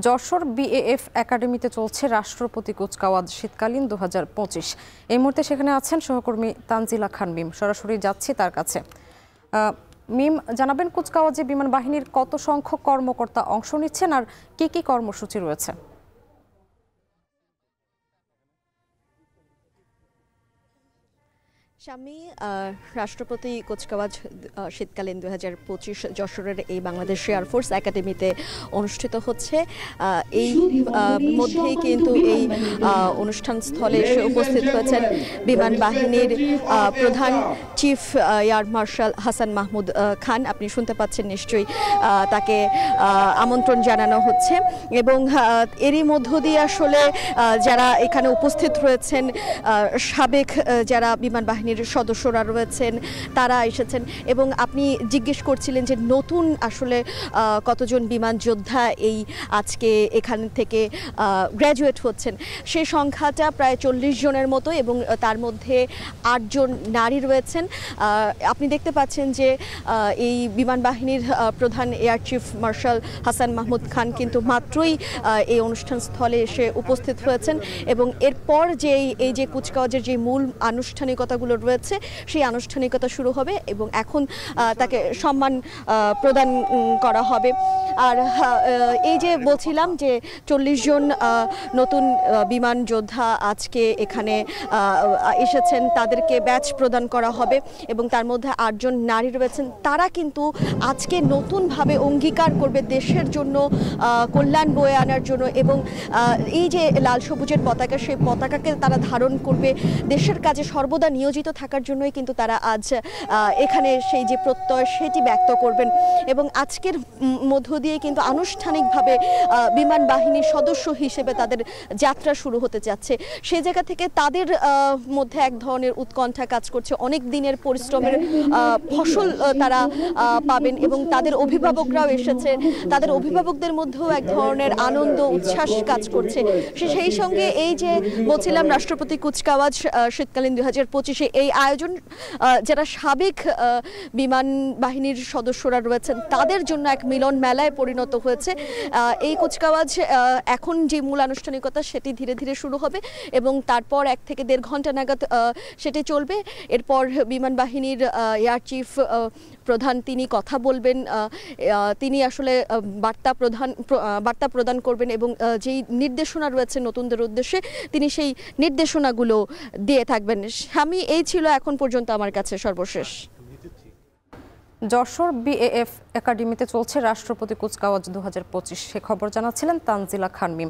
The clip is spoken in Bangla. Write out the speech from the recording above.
যশোর বিএএফ একাডেমিতে চলছে রাষ্ট্রপতি কুচকাওয়াজ শীতকালীন 2025। এই মুহূর্তে সেখানে আছেন সহকর্মী তানজিলা খান মিম। সরাসরি যাচ্ছি তার কাছে। মিম, জানাবেন কুচকাওয়াজে বিমান বাহিনীর কত সংখ্যক কর্মকর্তা অংশ নিচ্ছেন আর কি কি কর্মসূচি রয়েছে? স্বামী, রাষ্ট্রপতি কুচকাওয়াজ শীতকালীন 2025 যশোরের এই বাংলাদেশ এয়ারফোর্স একাডেমিতে অনুষ্ঠিত হচ্ছে। এই মধ্যেই কিন্তু এই অনুষ্ঠান স্থলে এসে উপস্থিত হয়েছেন বিমান বাহিনীর প্রধান chief air marshal Hasan Mahmud Khan. আপনি শুনতে পাচ্ছেন নিশ্চয়ই, তাকে আমন্ত্রণ জানানো হচ্ছে এবং এরই মধ্য দিয়ে আসলে যারা এখানে উপস্থিত রয়েছেন, সাবেক যারা বিমান বাহিনীর সদস্যরা রয়েছেন তারা এসেছেন। এবং আপনি জিজ্ঞেস করছিলেন যে নতুন আসলে কতজন বিমান যোদ্ধা এই আজকে এখান থেকে গ্র্যাজুয়েট হচ্ছেন, সেই সংখ্যাটা প্রায় 40 জনের মতো এবং তার মধ্যে 8 জন নারী রয়েছেন। আপনি দেখতে পাচ্ছেন যে এই বিমান বাহিনীর প্রধান air chief marshal Hasan Mahmud Khan কিন্তু মাত্রই এই অনুষ্ঠান স্থলে এসে উপস্থিত হয়েছেন এবং এরপর যে এই যে কুচকাওয়াজের যে মূল আনুষ্ঠানিকতাগুলো রয়েছে সেই আনুষ্ঠানিকতা শুরু হবে এবং এখন তাকে সম্মান প্রদান করা হবে। আর এই যে বলছিলাম যে 40 জন নতুন বিমান যোদ্ধা আজকে এখানে এসেছেন, তাদেরকে ব্যাচ প্রদান করা হবে এবং তার মধ্যে 8 জন নারী রয়েছেন। তারা কিন্তু আজকে নতুনভাবে অঙ্গীকার করবে দেশের জন্য কল্যাণ বয়ে আনার জন্য এবং এই যে লাল সবুজের পতাকা, সেই পতাকাকে তারা ধারণ করবে, দেশের কাজে সর্বদা নিয়োজিত থাকার জন্যই কিন্তু তারা আজ এখানে সেই যে প্রত্যয় সেটি ব্যক্ত করবেন এবং আজকের মধ্য দিয়ে কিন্তু আনুষ্ঠানিকভাবে বিমান বাহিনীর সদস্য হিসেবে তাদের যাত্রা শুরু হতে যাচ্ছে। সেই জায়গা থেকে তাদের মধ্যে এক ধরনের উৎকণ্ঠা কাজ করছে, অনেক দিনের পরিশ্রমের ফসল তারা পাবেন এবং তাদের অভিভাবকরাও এসেছে, তাদের অভিভাবকদের মধ্যেও এক ধরনের আনন্দ উচ্ছ্বাস কাজ করছে। সেই সঙ্গে এই যে বলছিলাম রাষ্ট্রপতি কুচকাওয়াজ শীতকালীন 2025 এই আয়োজন যারা সাবেক বিমান বাহিনীর সদস্যরা রয়েছেন তাদের জন্য এক মিলন মেলায় পরিণত হয়েছে। এই কুচকাওয়াজ এখন যে মূল আনুষ্ঠানিকতা সেটি ধীরে ধীরে শুরু হবে এবং তারপর 1 থেকে 1.5 ঘন্টা নাগাদ সেটি চলবে। এরপর বিমান বাহিনীর এয়ার চিফ প্রধান তিনি কথা বলবেন, তিনি আসলে বার্তা প্রদান করবেন এবং যেই নির্দেশনা রয়েছে নতুনদের উদ্দেশ্যে তিনি সেই নির্দেশনাগুলো দিয়ে থাকবেন। স্বামী, এই ছিল এখন পর্যন্ত আমার কাছে সর্বশেষ। যশোর বিএএফ একাডেমিতে চলছে রাষ্ট্রপতি কুচকাওয়াজ 2025, সে খবর জানাচ্ছিলেন তানজিলা খান মিম।